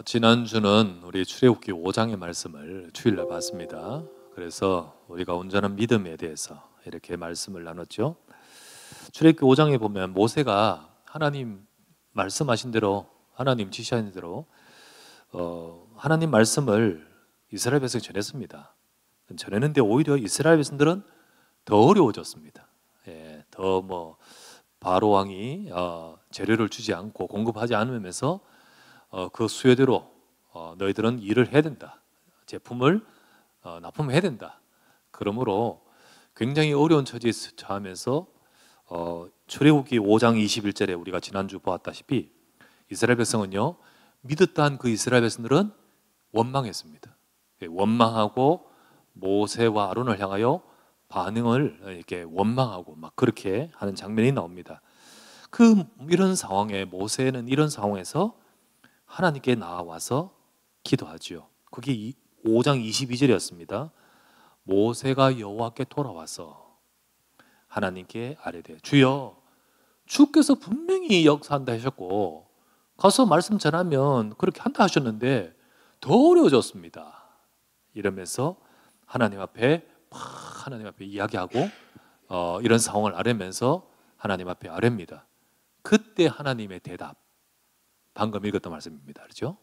지난주는 우리 출애굽기 5장의 말씀을 주일날 봤습니다. 그래서 우리가 온전한 믿음에 대해서 이렇게 말씀을 나눴죠. 출애굽기 5장에 보면 모세가 하나님 말씀하신 대로, 하나님 지시하신 대로 하나님 말씀을 이스라엘 백성에 전했습니다. 전했는데 오히려 이스라엘 백성들은 더 어려워졌습니다. 더 바로 왕이 재료를 주지 않고 공급하지 않으면서 그 수요대로 너희들은 일을 해야 된다. 제품을 납품해야 된다. 그러므로 굉장히 어려운 처지에 처하면서 출애굽기 5장 21절에 우리가 지난주 보았다시피 이스라엘 백성은요, 믿었다 한 그 이스라엘 백성들은 원망했습니다. 원망하고 모세와 아론을 향하여 반응을 이렇게 원망하고 막 그렇게 하는 장면이 나옵니다. 이런 상황에 모세는 이런 상황에서 하나님께 나와서 기도하지요. 그게 5장 22절이었습니다. 모세가 여호와께 돌아와서 하나님께 아뢰되 주여, 주께서 분명히 역사한다 하셨고 가서 말씀 전하면 그렇게 한다 하셨는데 더 어려워졌습니다. 이러면서 하나님 앞에 이야기하고 이런 상황을 아뢰면서 하나님 앞에 아뢰입니다. 그때 하나님의 대답, 방금 읽었던 말씀입니다. 그렇죠?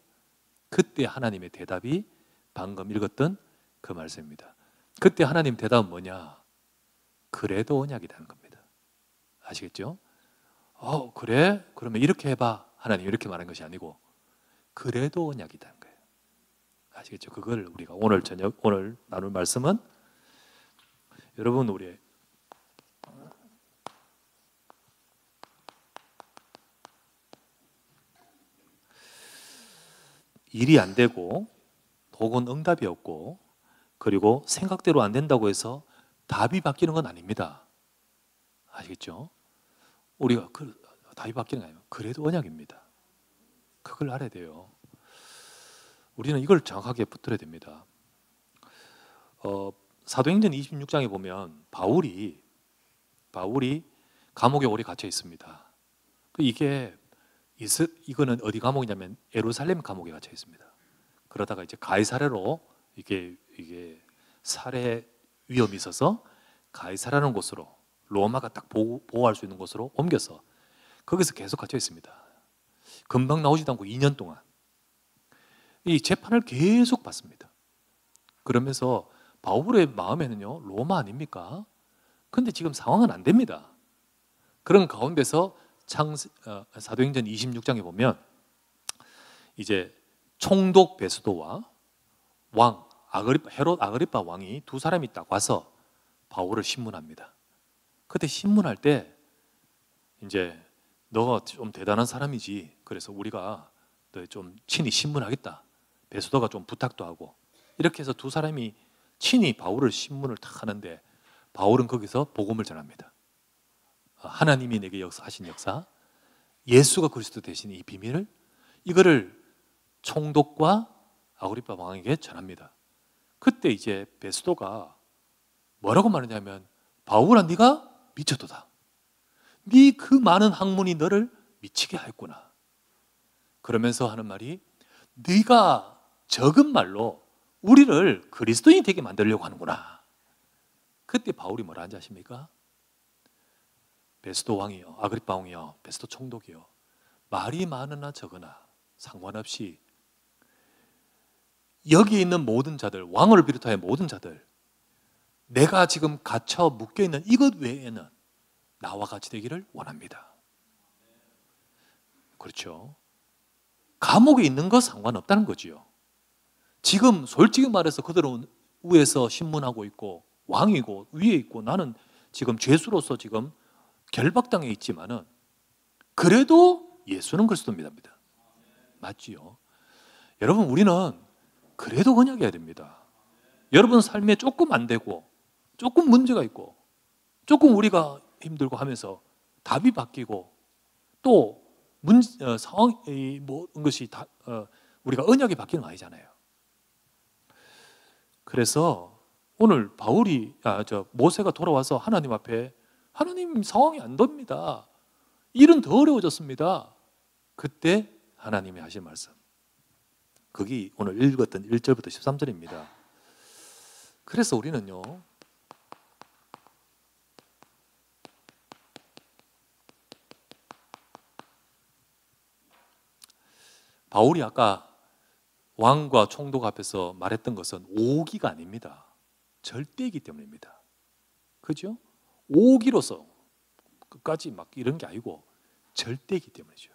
그때 하나님의 대답이 방금 읽었던 그 말씀입니다. 그때 하나님 대답은 뭐냐? 그래도 언약이라는 겁니다. 아시겠죠? 그래? 그러면 이렇게 해봐. 하나님 이렇게 말한 것이 아니고 그래도 언약이라는 거예요. 아시겠죠? 그걸 우리가 오늘 나눌 말씀은, 여러분, 우리 일이 안 되고 혹은 응답이 없고 그리고 생각대로 안 된다고 해서 답이 바뀌는 건 아닙니다. 아시겠죠? 우리가 답이 바뀌는 거 아니에요. 그래도 언약입니다. 그걸 알아야 돼요. 우리는 이걸 정확하게 붙들어야 됩니다. 사도행전 26장에 보면 바울이 감옥에 오래 갇혀 있습니다. 이거는 어디 감옥이냐면 예루살렘 감옥에 갇혀 있습니다. 그러다가 이제 가이사랴로 이게 살해 위험이 있어서 가이사랴라는 곳으로, 로마가 딱 보호할 수 있는 곳으로 옮겨서 거기서 계속 갇혀 있습니다. 금방 나오지도 않고 2년 동안 이 재판을 계속 받습니다. 그러면서 바울의 마음에는요, 로마 아닙니까? 근데 지금 상황은 안 됩니다. 그런 가운데서 사도행전 26장에 보면 이제 총독 베스도와 헤롯 아그리파 왕이 두 사람이 딱 와서 바울을 신문합니다. 그때 신문할 때 이제 너가 좀 대단한 사람이지, 그래서 우리가 너 좀 친히 신문하겠다. 베스도가 좀 부탁도 하고 이렇게 해서 두 사람이 친히 바울을 신문을 딱 하는데 바울은 거기서 복음을 전합니다. 하나님이 내게 하신 역사, 예수가 그리스도 되신 이 비밀을, 이거를 총독과 아그리파 왕에게 전합니다. 그때 이제 베스도가 뭐라고 말하냐면, 바울아, 네가 미쳤도다. 네 그 많은 학문이 너를 미치게 하였구나. 그러면서 하는 말이, 네가 적은 말로 우리를 그리스도인이 되게 만들려고 하는구나. 그때 바울이 뭐라 하는지 아십니까? 베스도 왕이요, 아그리파 왕이요, 베스도 총독이요, 말이 많으나 적으나 상관없이 여기 있는 모든 자들, 왕을 비롯하여 모든 자들, 내가 지금 갇혀 묶여있는 이것 외에는 나와 같이 되기를 원합니다. 그렇죠? 감옥에 있는 거 상관없다는 거지요. 지금 솔직히 말해서 그들은 위에서 신문하고 있고 왕이고 위에 있고 나는 지금 죄수로서 지금 결박당해 있지만은 그래도 예수는 그리스도입니다. 맞지요? 여러분, 우리는 그래도 언약해야 됩니다. 여러분 삶에 조금 안 되고 조금 문제가 있고 조금 우리가 힘들고 하면서 답이 바뀌고 또 상황이 모든 것이 다 우리가 언약이 바뀌는 거 아니잖아요. 그래서 오늘 모세가 돌아와서 하나님 앞에, 하나님 상황이 안 됩니다. 일은 더 어려워졌습니다. 그때 하나님이 하신 말씀, 그게 오늘 읽었던 1절부터 13절입니다. 그래서 우리는요, 바울이 아까 왕과 총독 앞에서 말했던 것은 오기가 아닙니다. 절대이기 때문입니다. 그죠? 오기로서 끝까지 막 이런 게 아니고 절대이기 때문이죠.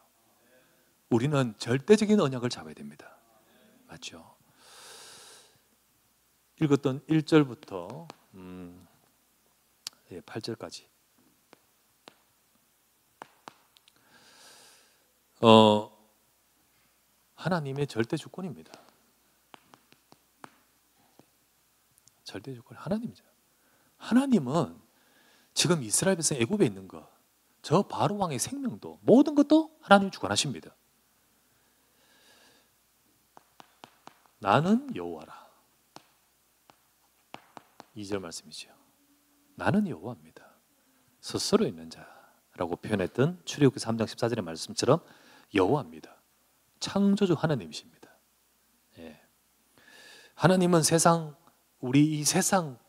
우리는 절대적인 언약을 잡아야 됩니다. 맞죠? 읽었던 1절부터 8절까지 하나님의 절대 주권입니다. 절대 주권 하나님이죠. 하나님은 지금 이스라엘 백성 애굽에 있는 것, 저 바로 왕의 생명도 모든 것도 하나님이 주관하십니다. 나는 여호와라. 2절 말씀이죠. 나는 여호와입니다. 스스로 있는 자라고 표현했던 출애굽기 3장 14절의 말씀처럼 여호와입니다. 창조주 하나님이십니다. 예. 하나님은 우리 이 세상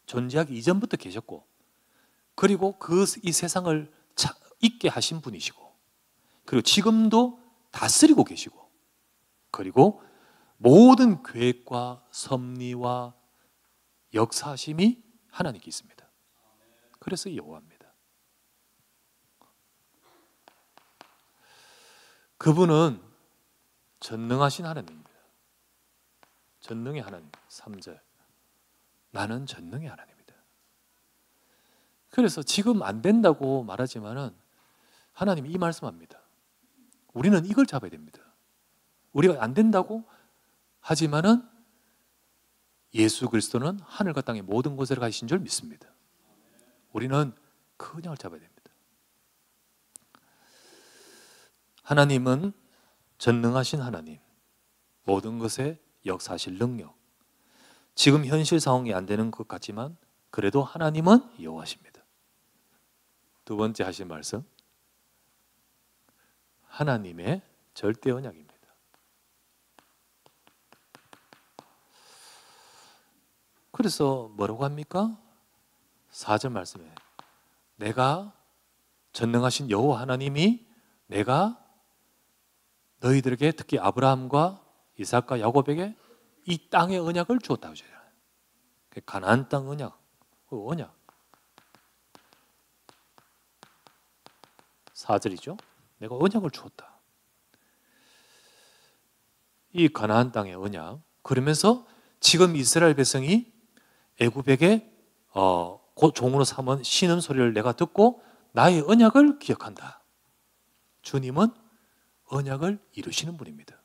존재하기 이전부터 계셨고, 그리고 이 세상을 있게 하신 분이시고, 그리고 지금도 다스리고 계시고, 그리고 모든 계획과 섭리와 역사하심이 하나님께 있습니다. 그래서 여호와입니다. 그분은 전능하신 하나님입니다. 전능의 하나님. 3절. 나는 전능의 하나님이다. 그래서 지금 안 된다고 말하지만은 하나님이 이 말씀합니다. 우리는 이걸 잡아야 됩니다. 우리가 안 된다고 하지만은 예수 그리스도는 하늘과 땅의 모든 곳에 가신 줄 믿습니다. 우리는 그 언약을 잡아야 됩니다. 하나님은 전능하신 하나님, 모든 것에 역사하실 능력. 지금 현실 상황이 안 되는 것 같지만 그래도 하나님은 여호와십니다. 두 번째 하신 말씀, 하나님의 절대 언약입니다. 그래서 뭐라고 합니까? 4절 말씀에 내가 전능하신 여호와 하나님이 내가 너희들에게 특히 아브라함과 이삭과 야곱에게 이 땅의 언약을 주었다고 하잖아요. 가나안 땅 언약, 그 언약. 4절이죠. 내가 언약을 주었다. 이 가나안 땅의 언약. 그러면서 지금 이스라엘 백성이 애굽에게 종으로 삼은 신음 소리를 내가 듣고 나의 언약을 기억한다. 주님은 언약을 이루시는 분입니다.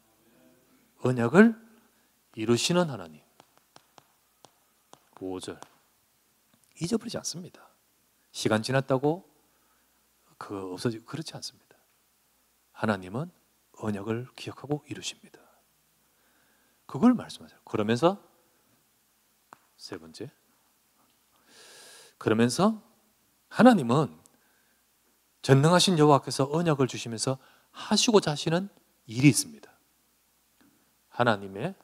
언약을 이루시는 하나님. 5절. 잊어버리지 않습니다. 시간 지났다고 없어지고 그렇지 않습니다. 하나님은 언약을 기억하고 이루십니다. 그걸 말씀하세요. 그러면서 세 번째. 그러면서 하나님은 전능하신 여호와께서 언약을 주시면서 하시고자 하시는 일이 있습니다. 하나님의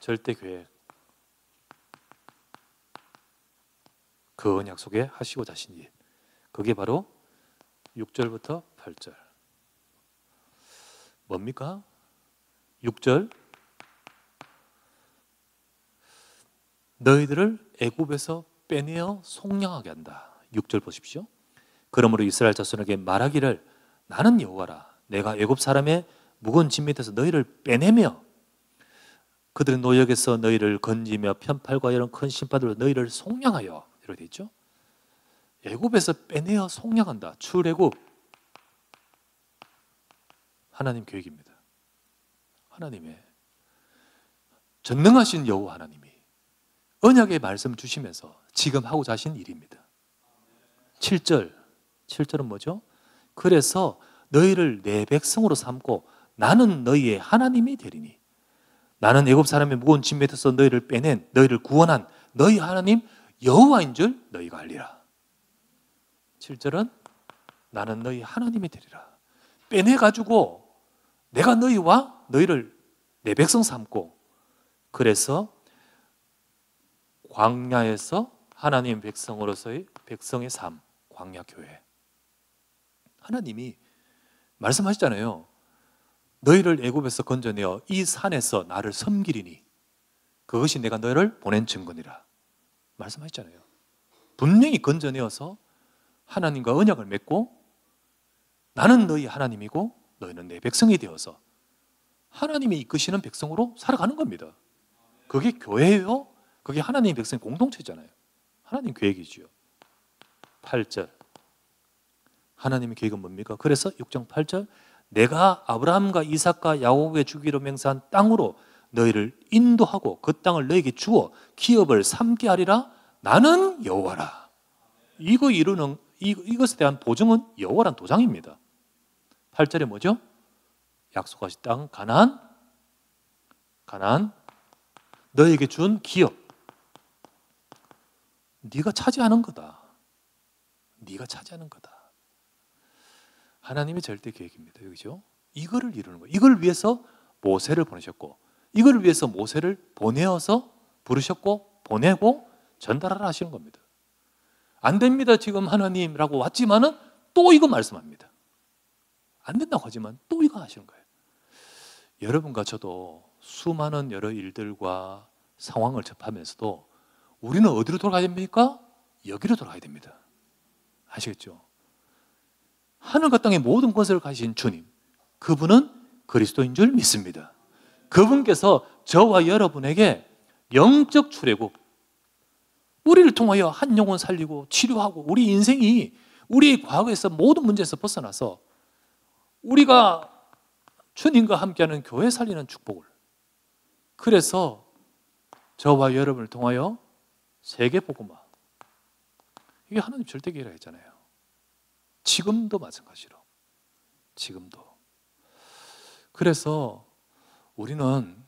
절대 계획, 그 언약 속에 하시고자 하신 일, 그게 바로 6절부터 8절. 뭡니까? 6절. 너희들을 애굽에서 빼내어 속량하게 한다. 6절 보십시오. 그러므로 이스라엘 자손에게 말하기를 나는 여호와라. 내가 애굽 사람의 무거운 짐 밑에서 너희를 빼내며 그들의 노역에서 너희를 건지며 편팔과 이런 큰 심판으로 너희를 속량하여, 이렇게 되어 있죠. 애굽에서 빼내어 속량한다. 출애굽. 하나님 계획입니다. 하나님의 전능하신 여호와 하나님이 언약의 말씀 주시면서 지금 하고자 하신 일입니다. 7절은 뭐죠? 그래서 너희를 내 백성으로 삼고 나는 너희의 하나님이 되리니 나는 애굽 사람의 무거운 짐 밑에서 너희를 빼낸, 너희를 구원한 너희 하나님 여호와인 줄 너희가 알리라. 7절은 나는 너희 하나님이 되리라. 빼내가지고 내가 너희와 너희를 내 백성 삼고, 그래서 광야에서 하나님 백성으로서의 백성의 삶, 광야 교회. 하나님이 말씀하시잖아요. 너희를 애굽에서 건져내어 이 산에서 나를 섬기리니 그것이 내가 너희를 보낸 증거니라 말씀하셨잖아요. 분명히 건져내어서 하나님과 언약을 맺고 나는 너희 하나님이고 너희는 내 백성이 되어서 하나님이 이끄시는 백성으로 살아가는 겁니다. 그게 교회예요. 그게 하나님의 백성 공동체잖아요. 하나님 계획이지요. 8절 하나님의 계획은 뭡니까? 그래서 6장 8절 내가 아브라함과 이삭과 야곱에게 주기로 맹세한 땅으로 너희를 인도하고 그 땅을 너희에게 주어 기업을 삼게 하리라. 나는 여호와라. 이거 이루는 이것에 대한 보증은 여호와란 도장입니다. 8절에 뭐죠? 약속하신 땅 가나안 너희에게 준 기업 네가 차지하는 거다. 네가 차지하는 거다. 하나님의 절대 계획입니다. 여기죠? 이거를 이루는 거예요. 이걸 위해서 모세를 보내셨고 이걸 위해서 모세를 보내어서 부르셨고 보내고 전달하라 하시는 겁니다. 안 됩니다 지금 하나님이라고 왔지만은 또 이거 말씀합니다. 안 된다고 하지만 또 이거 하시는 거예요. 여러분과 저도 수많은 여러 일들과 상황을 접하면서도 우리는 어디로 돌아가야 됩니까? 여기로 돌아가야 됩니다. 아시겠죠? 하늘과 땅의 모든 것을 가진 주님, 그분은 그리스도인 줄 믿습니다. 그분께서 저와 여러분에게 영적 출애굽, 우리를 통하여 한 영혼 살리고 치료하고 우리 인생이 우리의 과거에서 모든 문제에서 벗어나서 우리가 주님과 함께하는 교회 살리는 축복을, 그래서 저와 여러분을 통하여 세계 복음화, 이게 하나님 절대 계획이라 했잖아요. 지금도 마찬가지로 지금도. 그래서 우리는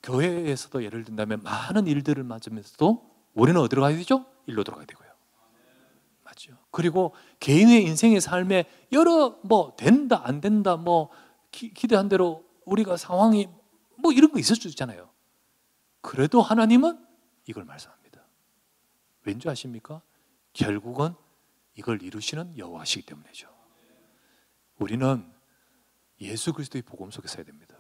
교회에서도 예를 든다면 많은 일들을 맞으면서도 우리는 어디로 가야 되죠? 일로 돌아가야 되고요. 맞죠? 그리고 개인의 인생의 삶에 여러 된다 안 된다 기대한 대로 우리가 상황이 이런 거 있을 수 있잖아요. 그래도 하나님은 이걸 말씀합니다. 왠지 아십니까? 결국은 이걸 이루시는 여호와시기 때문이죠. 우리는 예수 그리스도의 복음 속에 서야 됩니다.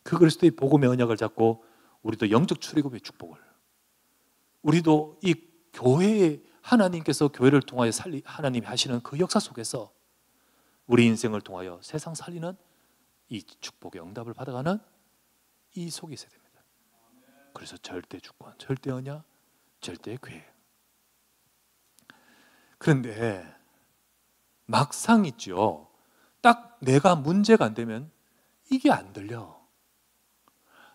그 그리스도의 복음의 언약을 잡고 우리도 영적 출애굽의 축복을, 우리도 이 교회에 하나님께서 교회를 통하여 하나님이 하시는 그 역사 속에서 우리 인생을 통하여 세상 살리는 이 축복의 응답을 받아가는 이 속에 있어야 됩니다. 그래서 절대 주권, 절대 언약, 절대 계획. 그런데 막상 있죠. 딱 내가 문제가 안 되면 이게 안 들려.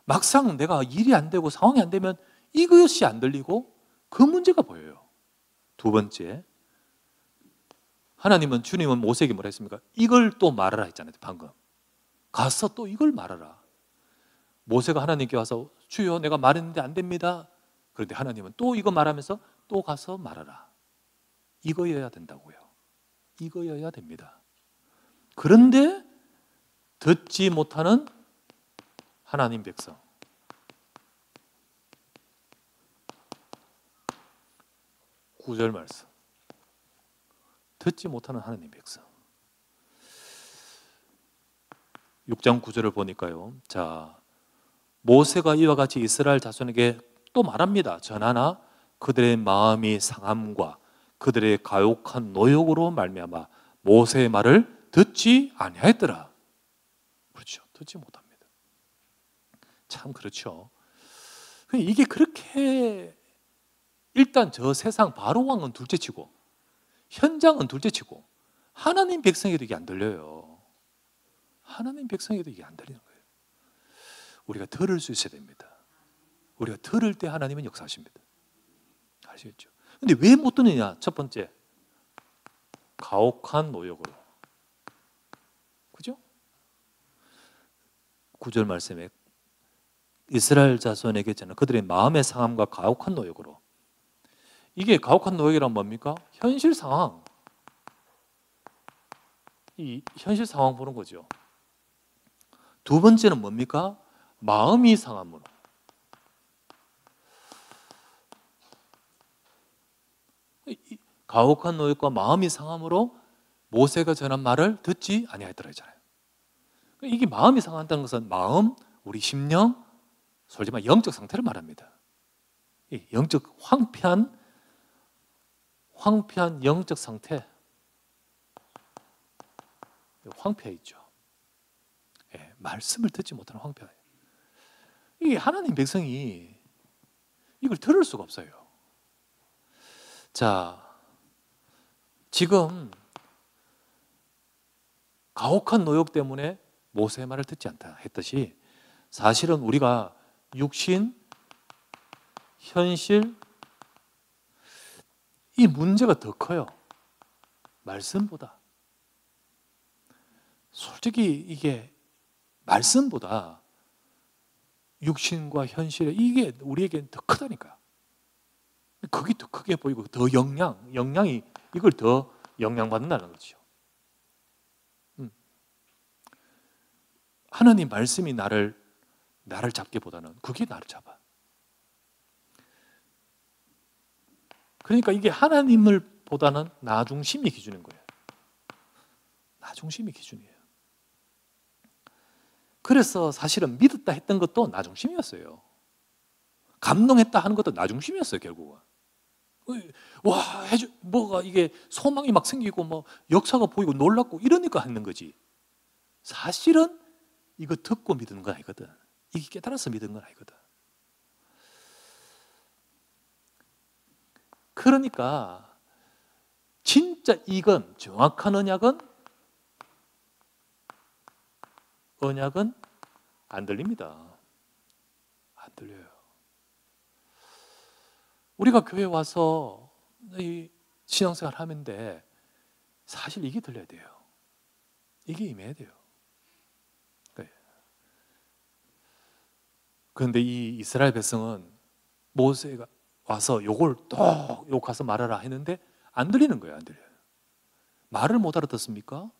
막상 내가 일이 안 되고 상황이 안 되면 이것이 안 들리고 그 문제가 보여요. 두 번째, 주님은 모세에게 뭐라 했습니까? 이걸 또 말하라 했잖아요. 방금 가서 또 이걸 말하라. 모세가 하나님께 와서 주여 내가 말했는데 안 됩니다. 그런데 하나님은 또 이거 말하면서 또 가서 말하라. 이거여야 된다고요. 이거여야 됩니다. 그런데 듣지 못하는 하나님 백성, 9절 말씀, 듣지 못하는 하나님 백성. 6장 9절을 보니까요, 자, 모세가 이와 같이 이스라엘 자손에게 또 말합니다. 전하나 그들의 마음이 상함과 그들의 가혹한 노역으로 말미암아 모세의 말을 듣지 아니하였더라. 그렇죠. 듣지 못합니다. 참 그렇죠. 이게 그렇게 일단 저 세상 바로 왕은 둘째치고 현장은 둘째치고 하나님 백성에도 이게 안 들려요. 하나님 백성에도 이게 안 들리는 거예요. 우리가 들을 수 있어야 됩니다. 우리가 들을 때 하나님은 역사하십니다. 아시겠죠? 근데 왜 못 듣느냐? 첫 번째, 가혹한 노역으로. 그죠? 9절 말씀에 이스라엘 자손에게 저는 그들의 마음의 상함과 가혹한 노역으로. 이게 가혹한 노역이란 뭡니까? 현실 상황. 이 현실 상황 보는 거죠. 두 번째는 뭡니까? 마음이 상함으로. 가혹한 노역과 마음이 상함으로 모세가 전한 말을 듣지 아니하였더라 했잖아요. 이게 마음이 상한다는 것은 마음, 우리 심령, 솔직히 말 영적 상태를 말합니다. 영적 황폐한 영적 상태, 황폐해 있죠. 말씀을 듣지 못하는 황폐해. 이게 하나님 백성이 이걸 들을 수가 없어요. 자, 지금 가혹한 노역 때문에 모세의 말을 듣지 않다 했듯이 사실은 우리가 육신, 현실, 이 문제가 더 커요. 말씀보다. 솔직히 이게 말씀보다 육신과 현실에 이게 우리에겐 더 크다니까요. 그게 더 크게 보이고 더 영향이 이걸 더 영향받는다는 거죠. 하나님 말씀이 나를 잡기보다는 그게 나를 잡아. 그러니까 이게 하나님을 보다는 나 중심이 기준인 거예요. 나 중심이 기준이에요. 그래서 사실은 믿었다 했던 것도 나 중심이었어요. 감동했다 하는 것도 나 중심이었어요, 결국은. 와, 뭐가 이게 소망이 막 생기고 뭐 역사가 보이고 놀랍고 이러니까 하는 거지. 사실은 이거 듣고 믿는 건 아니거든. 이게 깨달아서 믿는 건 아니거든. 그러니까 진짜 이건 정확한 언약은 안 들립니다. 안 들려요. 우리가 교회 와서 이 신앙생활 하는데 사실 이게 들려야 돼요. 이게 임해야 돼요. 그런데 이 이스라엘 백성은 모세가 와서 요걸 또 욕해서 말하라 했는데 안 들리는 거예요. 안 들려요. 말을 못 알아듣습니까?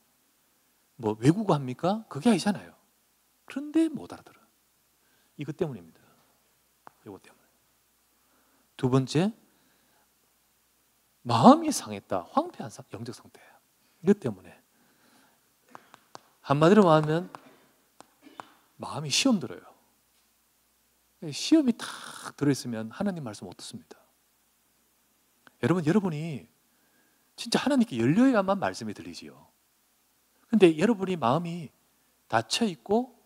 뭐 외국어 합니까? 그게 아니잖아요. 그런데 못 알아들어요. 이것 때문입니다. 이것 때문에. 두 번째, 마음이 상했다. 황폐한 영적 상태예요. 이것 때문에. 한마디로 말하면 마음이 시험 들어요. 시험이 탁 들어있으면 하나님 말씀 못 듣습니다. 여러분이 진짜 하나님께 열려야만 말씀이 들리지요. 근데 여러분이 마음이 닫혀있고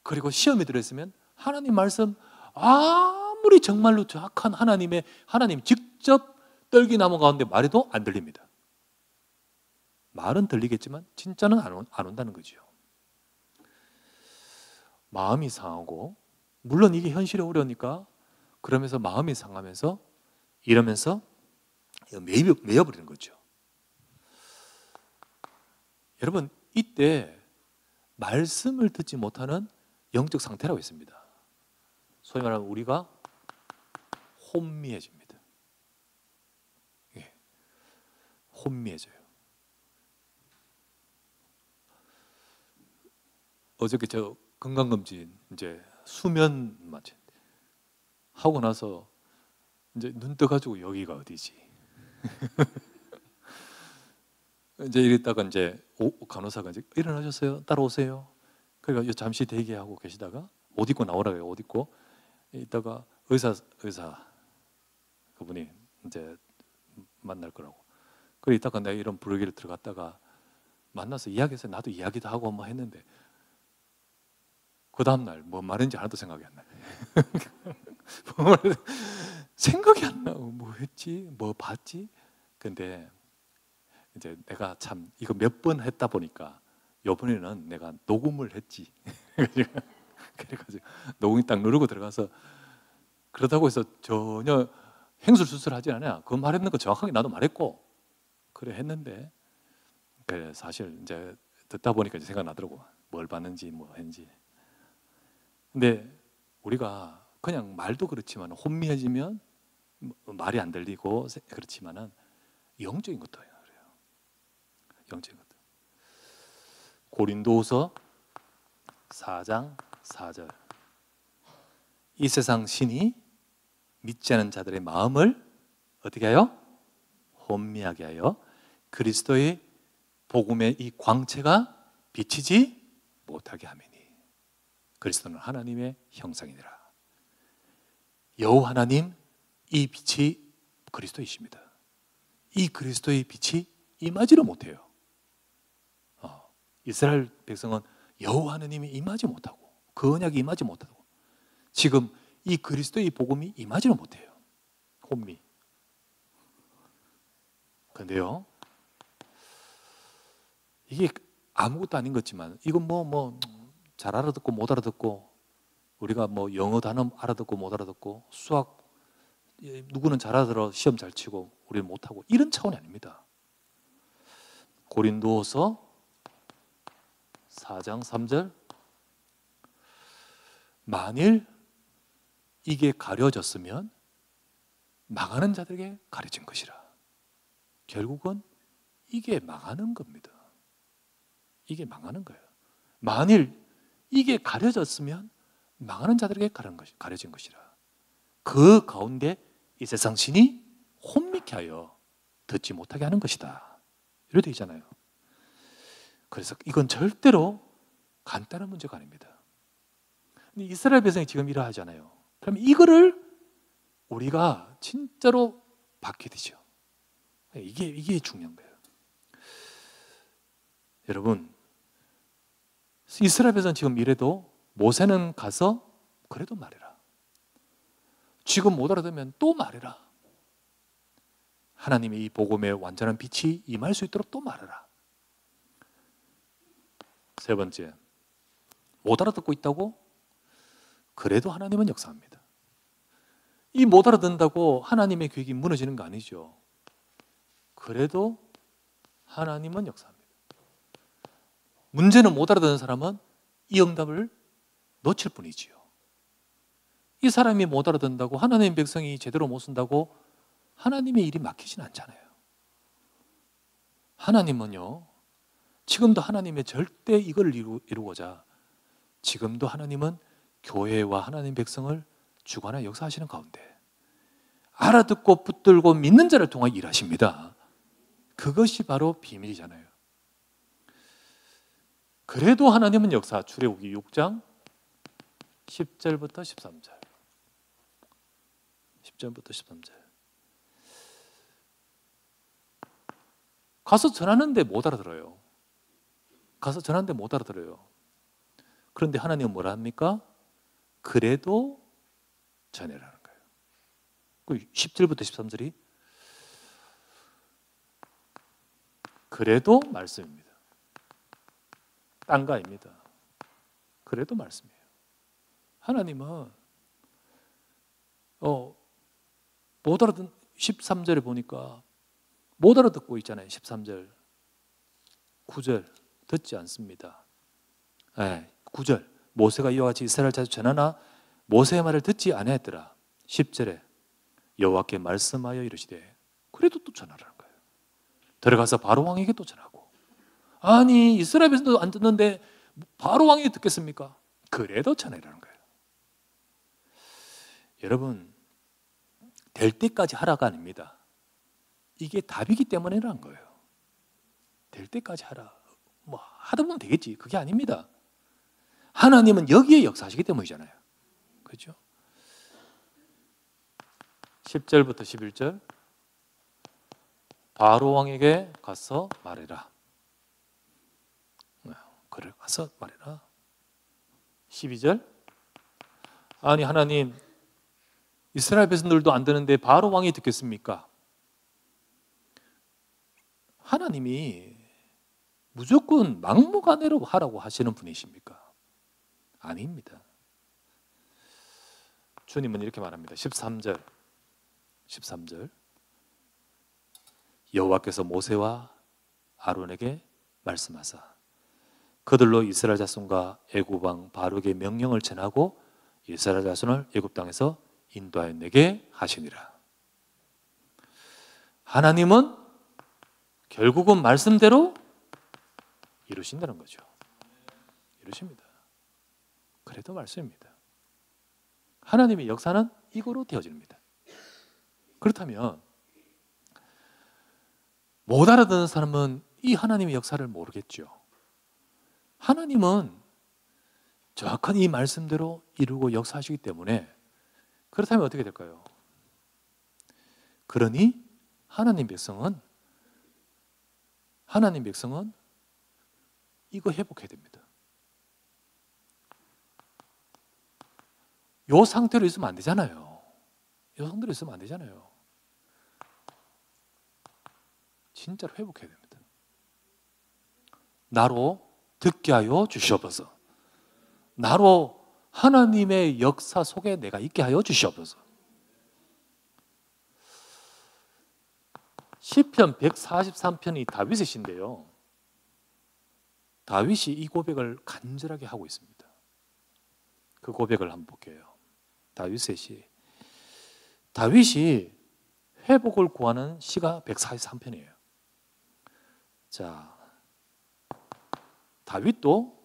그리고 시험이 들어있으면 하나님 말씀 아무리 정말로 정확한 하나님 직접 떨기나무 가운데 말해도 안 들립니다. 말은 들리겠지만 진짜는 안 온다는 거죠. 마음이 상하고 물론 이게 현실에 어려우니까 그러면서 마음이 상하면서 이러면서 매여버리는 거죠. 여러분 이때 말씀을 듣지 못하는 영적 상태라고 있습니다. 소위 말하면 우리가 혼미해집니다. 예, 혼미해져요. 어저께 저 건강검진 이제 수면 맞지 하고 나서 이제 눈 떠가지고 여기가 어디지? 이제 이랬다가 이제 간호사가 이제 일어나셨어요? 따라오세요. 그러니까 잠시 대기하고 계시다가 옷 입고 나오라고요. 옷 입고 이따가 의사 그분이 이제 만날 거라고. 그래 이따가 내가 이런 부르기를 들어갔다가 만나서 이야기해서 나도 이야기도 하고 뭐 했는데 그 다음날 뭐 말했는지 하나도 생각이 안 나요. 생각이 안 나고 뭐 했지? 뭐 봤지? 근데 이제 내가 참 이거 몇 번 했다 보니까 이번에는 내가 녹음을 했지. 그래가지고 녹음이 딱 누르고 들어가서 그렇다고 해서 전혀 행술수술하지 않아요. 그 말했는 거 정확하게 나도 말했고 그래 했는데 그래 사실 이제 듣다 보니까 이제 생각나더라고. 뭘 봤는지 뭐 했는지. 근데 우리가 그냥 말도 그렇지만 혼미해지면 말이 안 들리고 그렇지만은 영적인 것도 그래요. 영적인 것도. 고린도후서 4장 4절. 이 세상 신이 믿지 않은 자들의 마음을 어떻게 하여? 혼미하게 하여 그리스도의 복음의 이 광채가 비치지 못하게 하매니 그리스도는 하나님의 형상이니라. 여호와 하나님, 이 빛이 그리스도이십니다. 이 그리스도의 빛이 임하지를 못해요. 이스라엘 백성은 여호와 하나님이 임하지 못하고 그 언약이 임하지 못하고 지금 이 그리스도의 복음이 임하지를 못해요. 혼미. 그런데요, 이게 아무것도 아닌 것 같지만 이건 잘 알아듣고 못 알아듣고 우리가 영어 단어 알아듣고 못 알아듣고 수학 누구는 잘 알아들어 시험 잘 치고 우리는 못하고 이런 차원이 아닙니다. 고린도서 4장 3절 만일 이게 가려졌으면 망하는 자들에게 가려진 것이라. 결국은 이게 망하는 겁니다. 이게 망하는 거예요. 만일 이게 가려졌으면 망하는 자들에게 가려진 것이라. 그 가운데 이 세상 신이 혼미케 하여 듣지 못하게 하는 것이다. 이렇게 되어 있잖아요. 그래서 이건 절대로 간단한 문제가 아닙니다. 근데 이스라엘 백성이 지금 이러하잖아요. 그럼 이거를 우리가 진짜로 받게 되죠. 이게 중요한 거예요. 여러분, 이스라엘 백성은 지금 이래도 모세는 가서 그래도 말해라. 지금 못 알아듣으면 또 말해라. 하나님의 이 복음의 완전한 빛이 임할 수 있도록 또 말해라. 세 번째, 못 알아듣고 있다고? 그래도 하나님은 역사합니다. 이 못 알아듣는다고 하나님의 계획이 무너지는 거 아니죠. 그래도 하나님은 역사합니다. 문제는 못 알아듣는 사람은 이 응답을 놓칠 뿐이지요. 이 사람이 못 알아듣는다고 하나님의 백성이 제대로 못 쓴다고 하나님의 일이 막히진 않잖아요. 하나님은요, 지금도 하나님의 절대 이걸 이루고자 지금도 하나님은 교회와 하나님 백성을 주관하여 역사하시는 가운데 알아듣고 붙들고 믿는 자를 통해 일하십니다. 그것이 바로 비밀이잖아요. 그래도 하나님은 역사, 출애굽기 6장 10절부터 13절 10절부터 13절 가서 전하는데 못 알아들어요. 가서 전하는데 못 알아들어요. 그런데 하나님은 뭐라 합니까? 그래도 전해라는 거예요. 10절부터 13절이 그래도 말씀입니다. 딴 거 아닙니다. 그래도 말씀이에요. 하나님은 못 알아듣는 13절에 보니까 못 알아듣고 있잖아요. 13절 9절 듣지 않습니다. 9절 모세가 이와 같이 이스라엘 자손 전하나 모세의 말을 듣지 아니하였더라. 10절에 여호와께 말씀하여 이르시되 그래도 또 전하라는 거예요. 들어가서 바로 왕에게 또 전하고 아니 이스라엘 백성도 안 듣는데 바로 왕이 듣겠습니까? 그래도 전하라는 거예요. 여러분 될 때까지 하라가 아닙니다. 이게 답이기 때문이라는 거예요. 될 때까지 하라. 하다 보면 되겠지. 그게 아닙니다. 하나님은 여기에 역사하시기 때문이잖아요. 그렇죠? 10절부터 11절 바로 왕에게 가서 말해라. 그래 가서 말해라. 12절 아니 하나님 이스라엘 백성들도 안 듣는데 바로 왕이 듣겠습니까? 하나님이 무조건 막무가내로 하라고 하시는 분이십니까? 아닙니다. 주님은 이렇게 말합니다. 13절 여호와께서 모세와 아론에게 말씀하사 그들로 이스라엘 자손과 애굽 왕 바룩의 명령을 전하고 이스라엘 자손을 애굽 땅에서 인도하여 내게 하시니라. 하나님은 결국은 말씀대로 이루신다는 거죠. 이루십니다. 그래도 말씀입니다. 하나님의 역사는 이거로 되어집니다. 그렇다면 못 알아듣는 사람은 이 하나님의 역사를 모르겠죠. 하나님은 정확한 이 말씀대로 이루고 역사하시기 때문에, 그렇다면 어떻게 될까요? 그러니 하나님 백성은 이거 회복해야 됩니다. 이 상태로 있으면 안 되잖아요. 이 상태로 있으면 안 되잖아요. 진짜로 회복해야 됩니다. 나로 듣게 하여 주시옵소서. 나로 하나님의 역사 속에 내가 있게 하여 주시옵소서. 시편 143편이 다윗의 시인데요, 다윗이 이 고백을 간절하게 하고 있습니다. 그 고백을 한번 볼게요. 다윗의 시. 다윗이 회복을 구하는 시가 143편이에요. 자, 다윗도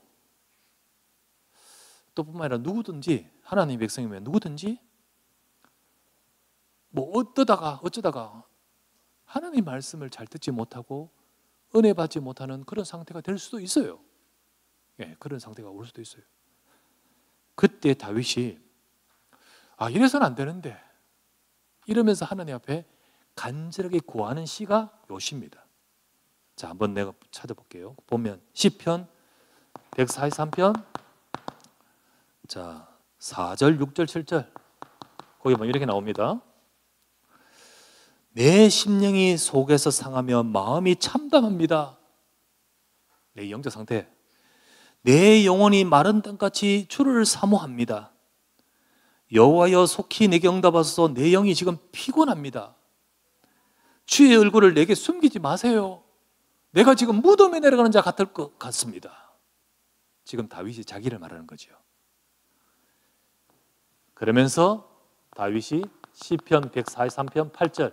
또 뿐만 아니라 누구든지, 하나님의 백성이면 누구든지 뭐 어쩌다가 하나님 말씀을 잘 듣지 못하고 은혜 받지 못하는 그런 상태가 될 수도 있어요. 예, 그런 상태가 올 수도 있어요. 그때 다윗이 이래서는 안 되는데 이러면서 하나님 앞에 간절하게 구하는 시가 요 시입니다. 자, 한번 내가 찾아볼게요. 보면 시편 143편, 자 4절, 6절, 7절 거기 보면 이렇게 나옵니다. 내 심령이 속에서 상하며 마음이 참담합니다. 내 영적 상태. 내 영혼이 마른 땅같이 주를 사모합니다. 여호와여 속히 내게 응답하소서. 내 영이 지금 피곤합니다. 주의 얼굴을 내게 숨기지 마세요. 내가 지금 무덤에 내려가는 자 같을 것 같습니다. 지금 다윗이 자기를 말하는 거죠. 그러면서 다윗이 시편 143편 8절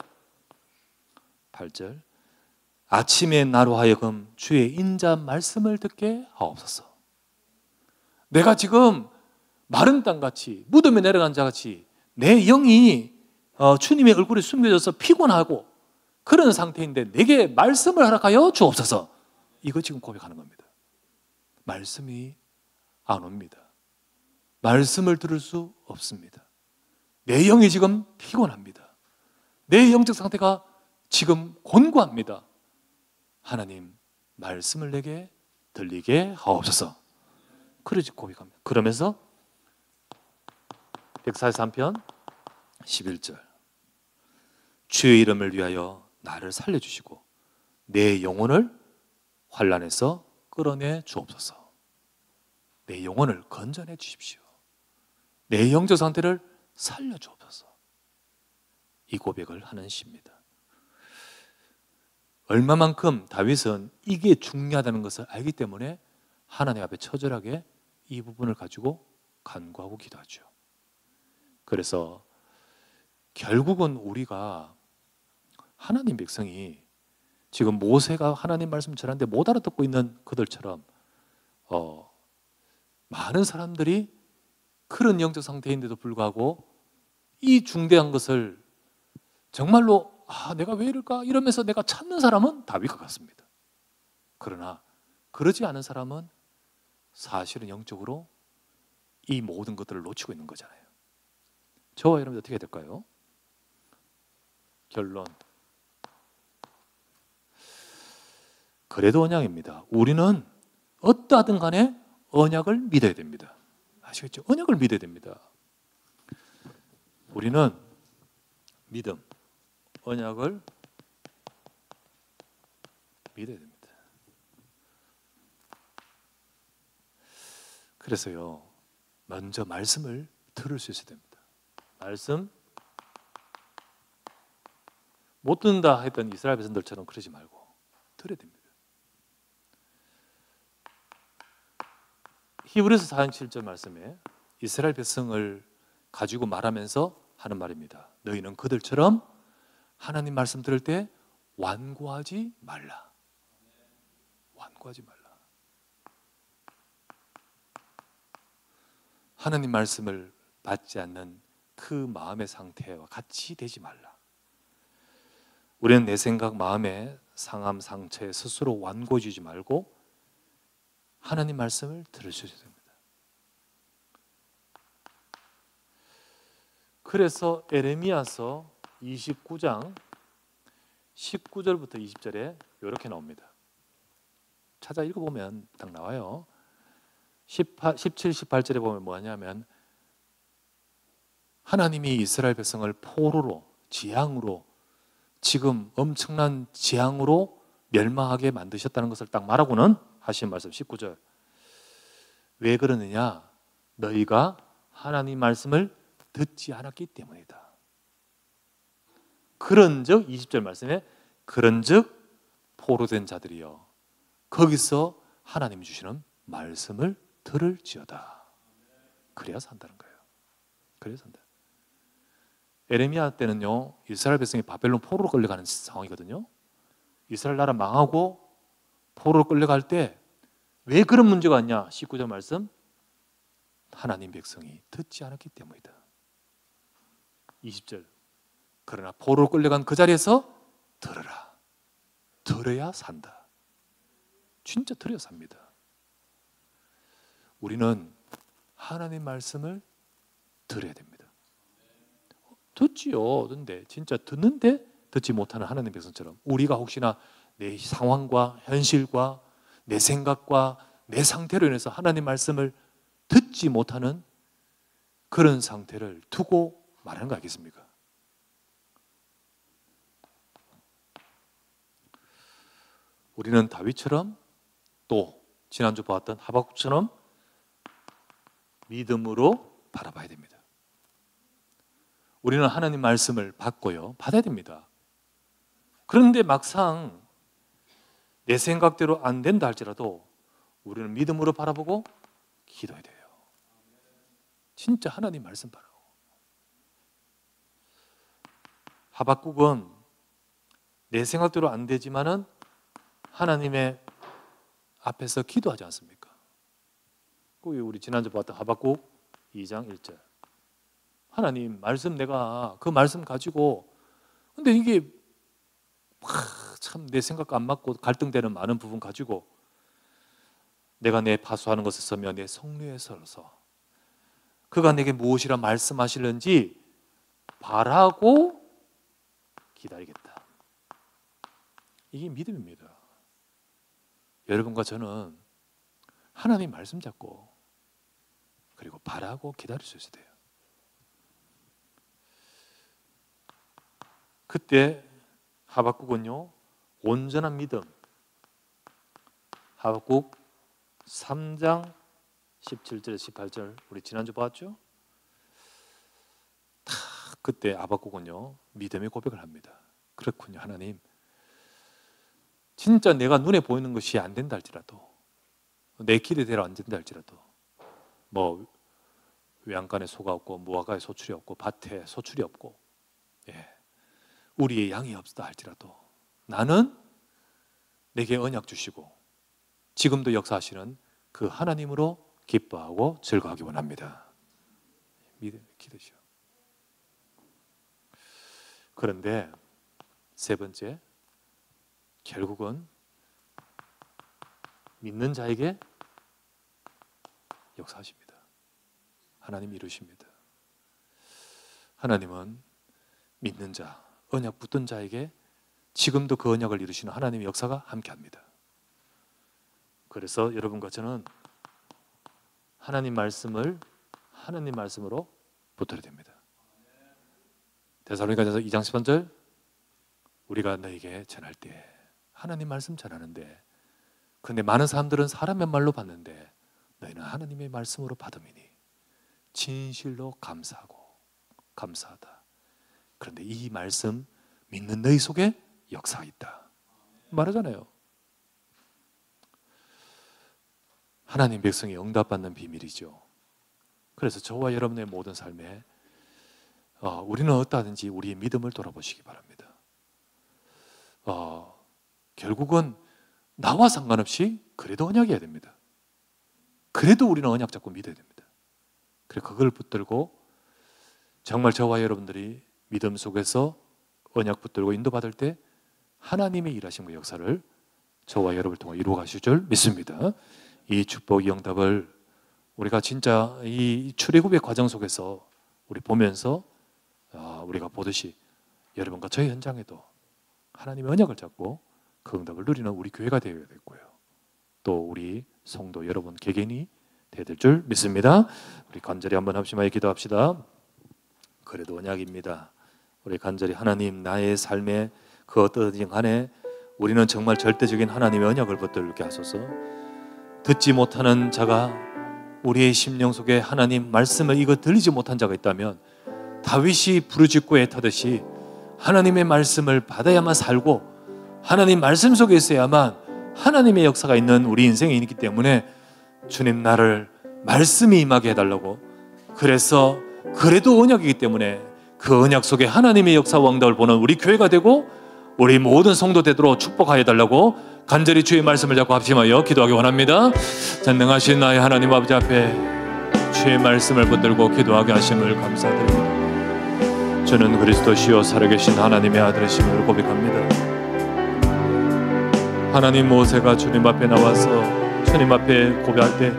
아침에 나로 하여금 주의 인자 말씀을 듣게 하옵소서. 내가 지금 마른 땅같이 무덤에 내려간 자같이 내 영이 주님의 얼굴에 숨겨져서 피곤하고 그런 상태인데 내게 말씀을 허락하여 주옵소서. 이거 지금 고백하는 겁니다. 말씀이 안 옵니다. 말씀을 들을 수 없습니다. 내 영이 지금 피곤합니다. 내 영적 상태가 지금 곤고합니다. 하나님, 말씀을 내게 들리게 하옵소서. 그러지 고백합니다. 그러면서 143편 11절 주의 이름을 위하여 나를 살려주시고 내 영혼을 환난에서 끌어내 주옵소서. 내 영혼을 건져내 주십시오. 내 영적 상태를 살려주옵소서. 이 고백을 하는 시입니다. 얼마만큼 다윗은 이게 중요하다는 것을 알기 때문에 하나님 앞에 처절하게 이 부분을 가지고 간구하고 기도하죠. 그래서 결국은 우리가 하나님 백성이 지금 모세가 하나님 말씀 전하는데 못 알아듣고 있는 그들처럼 많은 사람들이 그런 영적 상태인데도 불구하고 이 중대한 것을 정말로 내가 왜 이럴까 이러면서 내가 찾는 사람은 다윗과 같습니다. 그러나 그러지 않은 사람은 사실은 영적으로 이 모든 것들을 놓치고 있는 거잖아요. 저와 여러분 어떻게 될까요? 결론. 그래도 언약입니다. 우리는 어떠하든 간에 언약을 믿어야 됩니다. 아시겠죠? 언약을 믿어야 됩니다. 우리는 믿음, 언약을 믿어야 됩니다. 그래서요, 먼저 말씀을 들을 수 있어야 됩니다. 말씀 못 듣는다 했던 이스라엘 백성들처럼 그러지 말고 들어야 됩니다. 히브리서 4장 7절 말씀에 이스라엘 백성을 가지고 말하면서 하는 말입니다. 너희는 그들처럼 하나님 말씀 들을 때 완고하지 말라. 완고하지 말라. 하나님 말씀을 받지 않는 그 마음의 상태와 같이 되지 말라. 우리는 내 생각, 마음의 상함, 상처에 스스로 완고해지지 말고 하나님 말씀을 들으셔야 됩니다. 그래서 에레미야서 29장 19절부터 20절에 이렇게 나옵니다. 찾아 읽어보면 딱 나와요. 17, 18절에 보면 뭐냐면 하나님이 이스라엘 백성을 포로로, 재앙으로, 지금 엄청난 재앙으로 멸망하게 만드셨다는 것을 딱 말하고는 하신 말씀 19절. 왜 그러느냐? 너희가 하나님 말씀을 듣지 않았기 때문이다. 그런즉 20절 말씀에 그런즉 포로된 자들이여 거기서 하나님이 주시는 말씀을 들을지어다. 그래야 산다는 거예요. 그래야 산다. 에레미야 때는요, 이스라엘 백성이 바벨론 포로로 끌려가는 상황이거든요. 이스라엘 나라 망하고 포로로 끌려갈 때 왜 그런 문제가 왔냐? 19절 말씀, 하나님 백성이 듣지 않았기 때문이다. 20절, 그러나 포로로 끌려간 그 자리에서 들으라. 들어야 산다. 진짜 들어야 삽니다. 우리는 하나님 말씀을 들어야 됩니다. 듣지요. 근데 진짜 듣는데 듣지 못하는 하나님 백성처럼 우리가 혹시나 내 상황과 현실과 내 생각과 내 상태로 인해서 하나님 말씀을 듣지 못하는 그런 상태를 두고 말하는 거 아니겠습니까? 우리는 다윗처럼 또 지난주 보았던 하박국처럼 믿음으로 바라봐야 됩니다. 우리는 하나님 말씀을 받고요, 받아야 됩니다. 그런데 막상 내 생각대로 안 된다 할지라도 우리는 믿음으로 바라보고 기도해야 돼요. 진짜 하나님 말씀 바라고. 하박국은 내 생각대로 안 되지만은 하나님의 앞에서 기도하지 않습니까? 우리 지난주 봤던 하박국 2장 1절. 하나님 말씀 내가 그 말씀 가지고 근데 이게 참 내 생각과 안 맞고 갈등되는 많은 부분 가지고 내가 내 파수하는 것을 서며 내 성류에 서서 그가 내게 무엇이라 말씀하실는지 바라고 기다리겠다. 이게 믿음입니다. 여러분과 저는 하나님 말씀 잡고 그리고 바라고 기다릴 수 있어야 돼요. 그때 하박국은요, 온전한 믿음. 하박국 3장 17절 18절 우리 지난주 봤죠? 그때 하박국은요, 믿음의 고백을 합니다. 그렇군요, 하나님. 진짜 내가 눈에 보이는 것이 안 된다 할지라도, 내 기대대로 안 된다 할지라도, 뭐 외양간에 소가 없고 무화과에 소출이 없고 밭에 소출이 없고, 우리의 양이 없다 할지라도 나는 내게 언약 주시고 지금도 역사하시는 그 하나님으로 기뻐하고 즐거워하기 원합니다. 믿음의 기도죠. 그런데 세 번째, 결국은 믿는 자에게 역사하십니다. 하나님 이루십니다. 하나님은 믿는 자, 언약 붙든 자에게 지금도 그 언약을 이루시는 하나님의 역사가 함께합니다. 그래서 여러분과 저는 하나님 말씀을 하나님 말씀으로 붙들어야 됩니다. 데살로니가전서 2장 13절, 우리가 너에게 전할 때 하나님 말씀 전하는데, 그런데 많은 사람들은 사람의 말로 받는데 너희는 하나님의 말씀으로 받음이니 진실로 감사하고 감사하다. 그런데 이 말씀 믿는 너희 속에 역사가 있다 말하잖아요. 하나님 백성이 응답받는 비밀이죠. 그래서 저와 여러분의 모든 삶에 우리는 어떠하든지 우리의 믿음을 돌아보시기 바랍니다. 결국은 나와 상관없이 그래도 언약이어야 됩니다. 그래도 우리는 언약 잡고 믿어야 됩니다. 그래서 그걸 붙들고 정말 저와 여러분들이 믿음 속에서 언약 붙들고 인도받을 때 하나님의 일하심과 역사를 저와 여러분을 통해 이루어 가실 줄 믿습니다. 이 축복, 이 응답을 우리가 진짜 이 출애굽의 과정 속에서 우리 보면서 우리가 보듯이 여러분과 저희 현장에도 하나님의 언약을 잡고 그 응답을 누리는 우리 교회가 되어야 되고요. 또 우리 성도 여러분 개개인이 되어야 될 줄 믿습니다. 우리 간절히 한번 합심하여 기도합시다. 그래도 언약입니다. 우리 간절히 하나님, 나의 삶에 그 어떠한 간에 우리는 정말 절대적인 하나님의 언약을 붙들게 하소서. 듣지 못하는 자가 우리의 심령 속에 하나님 말씀을 이거 들리지 못한 자가 있다면 다윗이 부르짖고 애타듯이 하나님의 말씀을 받아야만 살고 하나님 말씀 속에 있어야만 하나님의 역사가 있는 우리 인생이 있기 때문에 주님, 나를 말씀이 임하게 해달라고, 그래서 그래도 언약이기 때문에 그 언약 속에 하나님의 역사와 응답을 보는 우리 교회가 되고 우리 모든 성도 되도록 축복하여 달라고 간절히 주의 말씀을 잡고 합심하여 기도하기 원합니다. 전능하신 나의 하나님 아버지 앞에 주의 말씀을 붙들고 기도하게 하심을 감사드립니다. 저는 그리스도시요 살아계신 하나님의 아들이심을 고백합니다. 하나님, 모세가 주님 앞에 나와서 주님 앞에 고백할 때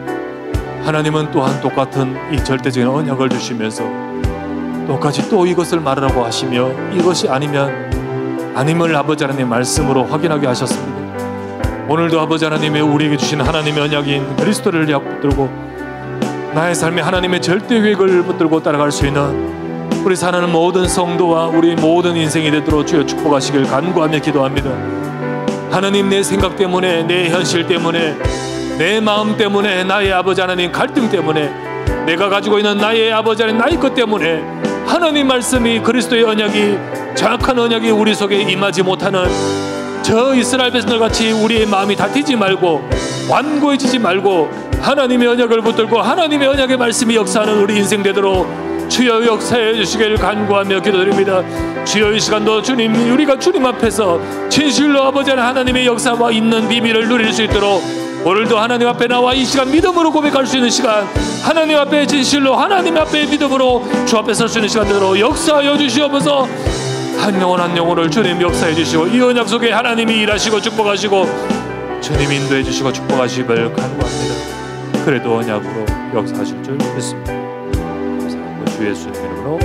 하나님은 또한 똑같은 이 절대적인 언약을 주시면서 똑같이 또 이것을 말하라고 하시며 이것이 아니면 아님을 아버지 하나님의 말씀으로 확인하게 하셨습니다. 오늘도 아버지 하나님의 우리에게 주신 하나님의 언약인 그리스도를 붙들고 나의 삶에 하나님의 절대 계획을 붙들고 따라갈 수 있는 우리 사랑하는 모든 성도와 우리 모든 인생이 되도록 주여 축복하시길 간구하며 기도합니다. 하나님, 내 생각 때문에, 내 현실 때문에, 내 마음 때문에, 나의 아버지 하나님 갈등 때문에, 내가 가지고 있는 나의 아버지 하나님 나의 것 때문에 하나님 말씀이, 그리스도의 언약이, 정확한 언약이 우리 속에 임하지 못하는 저 이스라엘 백성들같이 우리의 마음이 다투지 말고 완고해지지 말고 하나님의 언약을 붙들고 하나님의 언약의 말씀이 역사하는 우리 인생 되도록 주여 역사해 주시기를 간구하며 기도드립니다. 주여, 이 시간도 주님, 우리가 주님 앞에서 진실로 아버지 하나님의 역사와 있는 비밀을 누릴 수 있도록 오늘도 하나님 앞에 나와 이 시간 믿음으로 고백할 수 있는 시간, 하나님 앞에 진실로 하나님 앞에 믿음으로 주 앞에 설 수 있는 시간 되도록 역사하여 주시옵소서. 한 영혼 한 영혼을 주님 역사해 주시고 이 언약 속에 하나님이 일하시고 축복하시고 주님 인도해 주시고 축복하시길 간구합니다. 그래도 언약으로 역사하실 줄 믿습니다. 감사하고 주 예수님 이름으로